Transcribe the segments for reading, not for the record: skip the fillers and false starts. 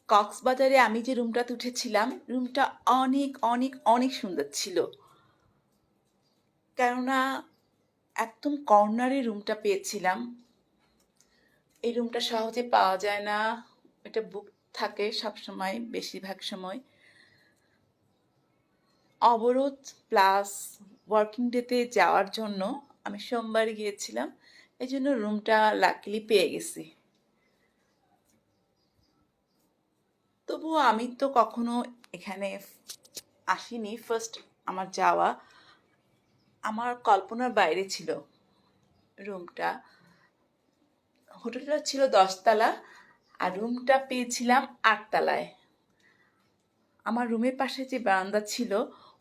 কক্সবাজারে আমি যে রুমটাতে উঠেছিলাম, রুমটা অনেক অনেক অনেক সুন্দর ছিল। কেননা একদম কর্নারে রুমটা পেয়েছিলাম। এই রুমটা সহজে পাওয়া যায় না, এটা বুক থাকে সবসময়, বেশিরভাগ সময়। অবরোধ প্লাস ওয়ার্কিং ডেতে যাওয়ার জন্য আমি সোমবার গিয়েছিলাম, এই জন্য রুমটা লাকিলি পেয়ে গেছি। তবুও আমি তো কখনো এখানে আসিনি, ফার্স্ট আমার যাওয়া। আমার কল্পনার বাইরে ছিল রুমটা। হোটেলটা ছিল 10 তলা আর রুমটা পেয়েছিলাম 8 তলায়। আমার রুমের পাশে যে বারান্দা ছিল,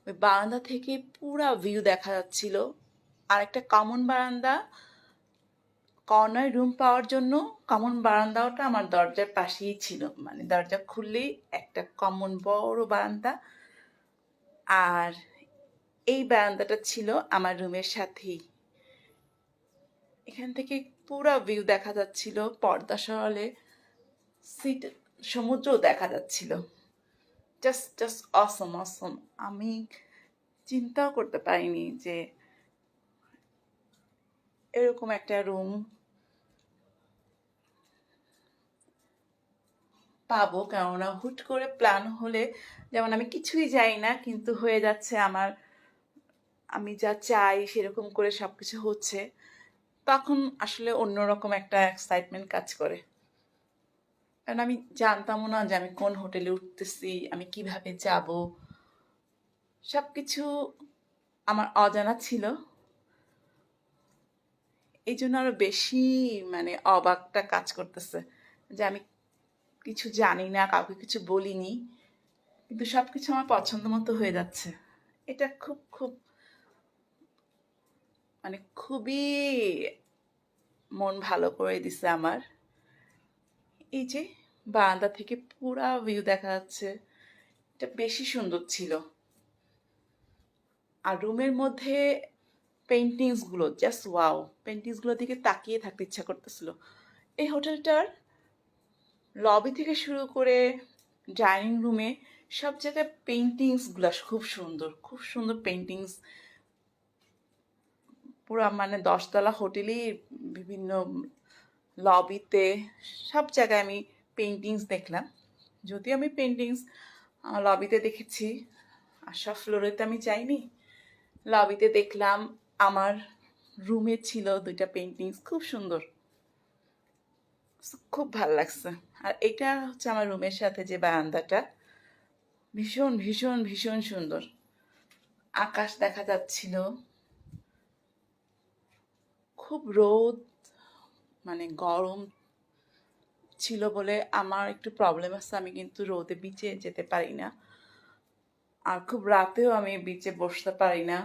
ওই বারান্দা থেকে পুরা ভিউ দেখা যাচ্ছিল। আর একটা কমন বারান্দা, কর্নার রুম পাওয়ার জন্য কমন বারান্দাটা আমার দরজার পাশেই ছিল, মানে দরজা খুললেই একটা কমন বড় বারান্দা। আর এই বারান্দাটা ছিল আমার রুমের সাথেই। এখান থেকে পুরা ভিউ দেখা যাচ্ছিল, পর্দা সরালে সিট সমুদ্রও দেখা যাচ্ছিল। জাস্ট জাস্ট অসম অসম। আমি চিন্তাও করতে পারিনি যে এরকম একটা রুম পাবো। কেননা হুট করে প্ল্যান হলে, যেমন আমি কিছুই জানি না কিন্তু হয়ে যাচ্ছে আমার, আমি যা চাই সেরকম করে সব কিছু হচ্ছে, তখন আসলে অন্যরকম একটা এক্সাইটমেন্ট কাজ করে। কারণ আমি জানতামও না যে আমি কোন হোটেলে উঠতেছি, আমি কিভাবে যাব, সব কিছু আমার অজানা ছিল। এই জন্য আরো বেশি মানে অবাকটা কাজ করতেছে যে আমি কিছু জানি না, কাউকে কিছু বলিনি, কিন্তু সবকিছু আমার পছন্দ মতো হয়ে যাচ্ছে। এটা খুব খুব মানে খুবই মন ভালো করে দিছে আমার। এই যে বারান্দা থেকে পুরা ভিউ দেখা যাচ্ছে, এটা বেশি সুন্দর ছিল। আর রুমের মধ্যে পেন্টিংসগুলো জাস্ট ওয়াও, পেন্টিংসগুলোর দিকে তাকিয়ে থাকতে ইচ্ছা করতেছিল। এই হোটেলটার লবি থেকে শুরু করে ডাইনিং রুমে সব জায়গায় পেন্টিংসগুলো খুব সুন্দর, খুব সুন্দর পেন্টিংস। পুরো মানে 10 তলা হোটেলেই বিভিন্ন লবিতে সব জায়গায় আমি পেন্টিংস দেখলাম। যদিও আমি পেন্টিংস লবিতে দেখেছি, আর সব ফ্লোরেতে আমি যাইনি। লবিতে দেখলাম, আমার রুমে ছিল 2টা পেন্টিংস, খুব সুন্দর, খুব ভাল লাগছে। আর এটা হচ্ছে আমার রুমের সাথে যে বারান্দাটা, ভীষণ ভীষণ ভীষণ সুন্দর। আকাশ দেখা যাচ্ছিল, খুব রোদ, মানে গরম ছিল বলে আমার একটু প্রবলেম আছে, আমি কিন্তু রোদে বিচে যেতে পারি না। আর খুব রাতেও আমি বিচে বসতে পারি না।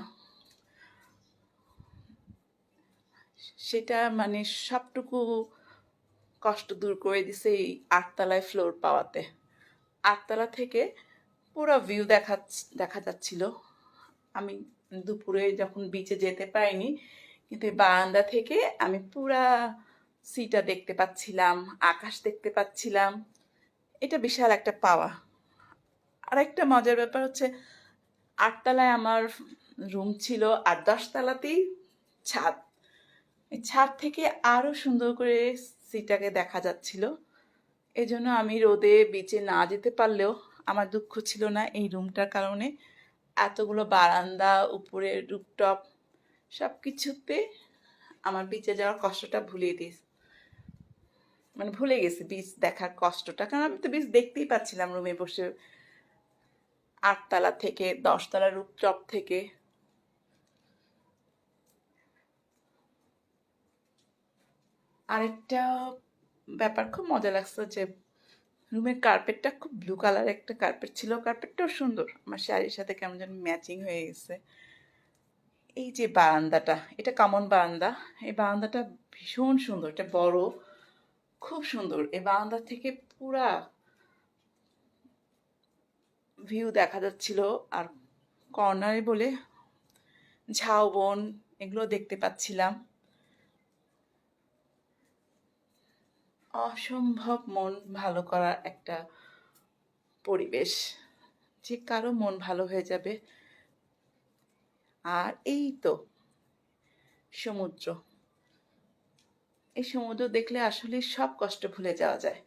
সেটা মানে সবটুকু কষ্ট দূর করে দিছে এই 8 তলায় ফ্লোর পাওয়াতে। 8 তলা থেকে পুরো ভিউ দেখা যাচ্ছিল। আমি দুপুরে যখন বিচে যেতে পারিনি, কিন্তু এই বারান্দা থেকে আমি পুরা সিটা দেখতে পাচ্ছিলাম, আকাশ দেখতে পাচ্ছিলাম। এটা বিশাল একটা পাওয়া। আর একটা মজার ব্যাপার হচ্ছে, 8 তলায় আমার রুম ছিল আর 10 তলাতেই ছাদ। এই ছাদ থেকে আরো সুন্দর করে সিটাকে দেখা যাচ্ছিল। এই জন্য আমি রোদে বিচে না যেতে পারলেও আমার দুঃখ ছিল না এই রুমটার কারণে। এতগুলো বারান্দা, উপরে রুফটপ, সব কিছুতে আমার বিচে যাওয়ার কষ্টটা ভুলিয়ে দিস, মানে ভুলে গেছি বিচ দেখার কষ্টটা। কারণ আমি তো বিচ দেখতেই পাচ্ছিলাম রুমে বসে, 8 তলা থেকে, 10 তলা রুফটপ থেকে। আরেকটা ব্যাপার খুব মজা লাগছে যে রুমের কার্পেটটা খুব ব্লু কালার একটা কার্পেট ছিল, কার্পেটটাও সুন্দর, আমার শাড়ির সাথে কেমন যেন ম্যাচিং হয়ে গেছে। এই যে বারান্দাটা, এটা কমন বারান্দা। এই বারান্দাটা ভীষণ সুন্দর, এটা বড়, খুব সুন্দর। এই বারান্দা থেকে পুরা ভিউ দেখা যাচ্ছিল। আর কর্নারে বলে ঝাউবন এগুলো দেখতে পাচ্ছিলাম। অসম্ভব মন ভালো করার একটা পরিবেশ, যে কারো মন ভালো হয়ে যাবে। আর এই তো সমুদ্র, এই সমুদ্র দেখলে আসলে সব কষ্ট ভুলে যাওয়া যায়।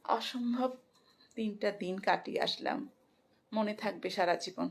অসম্ভব 3টা দিন কাটিয়ে আসলাম, মনে থাকবে সারা জীবন।